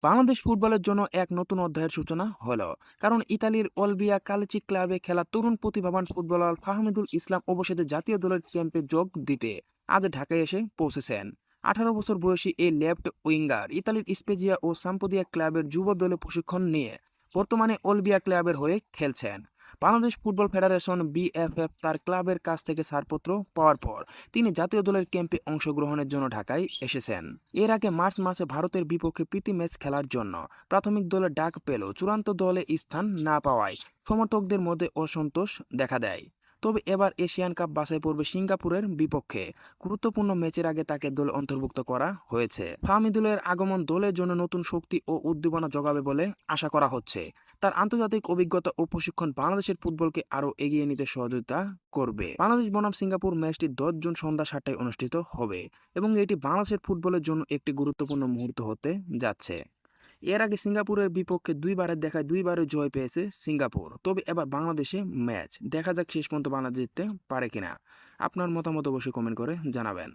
বাংলাদেশ ফুটবলের জন্য এক নতুন অধ্যায়ের সূচনা হলো, কারণ ইতালির অলবিয়া কালেচি ক্লাবে খেলা তরুণ প্রতিভাবান ফুটবলার ফাহমিদুল ইসলাম অবশেষে জাতীয় দলের ক্যাম্পে যোগ দিতে আজ ঢাকায় এসে পৌঁছেছেন। 18 বছর বয়সী এই লেফট উইঙ্গার ইতালির স্পেজিয়া ও সাম্পোদিয়া ক্লাবের যুব দলে প্রশিক্ষণ নিয়ে বর্তমানে অলবিয়া ক্লাবের হয়ে খেলছেন। বাংলাদেশ ফুটবল ফেডারেশন বিএফএফ তার ক্লাবের কাছ থেকে ছাড়পত্র পাওয়ার পর তিনি জাতীয় দলের ক্যাম্পে অংশগ্রহণের জন্য ঢাকায় এসেছেন। এর আগে মার্চ মাসে ভারতের বিপক্ষে প্রীতি ম্যাচ খেলার জন্য প্রাথমিক দলে ডাক পেলেও চূড়ান্ত দলে স্থান না পাওয়ায় সমর্থকদের মধ্যে অসন্তোষ দেখা দেয়। তবে এবার এশিয়ান কাপ বাছাই পর্বে সিঙ্গাপুরের বিপক্ষে গুরুত্বপূর্ণ ম্যাচের আগে তাকে দলে অন্তর্ভুক্ত করা হয়েছে। ফাহমিদুলের আগমন দলের জন্য নতুন শক্তি ও উদ্দীপনা যোগাবে বলে আশা করা হচ্ছে। তার আন্তর্জাতিক অভিজ্ঞতা ও প্রশিক্ষণ বাংলাদেশের ফুটবলকে আরও এগিয়ে নিতে সহযোগিতা করবে। বাংলাদেশ বনাম সিঙ্গাপুর ম্যাচটি 10 জুন সন্ধ্যা 7টায় অনুষ্ঠিত হবে এবং এটি বাংলাদেশের ফুটবলের জন্য একটি গুরুত্বপূর্ণ মুহূর্ত হতে যাচ্ছে। এর আগে সিঙ্গাপুরের বিপক্ষে দুইবারের দেখায় দুইবারই জয় পেয়েছে সিঙ্গাপুর। তবে এবার বাংলাদেশে ম্যাচ দেখা যাক শেষ পর্যন্ত বাংলাদেশ জিততে পারে কিনা। আপনার মতামত অবশ্যই কমেন্ট করে জানাবেন।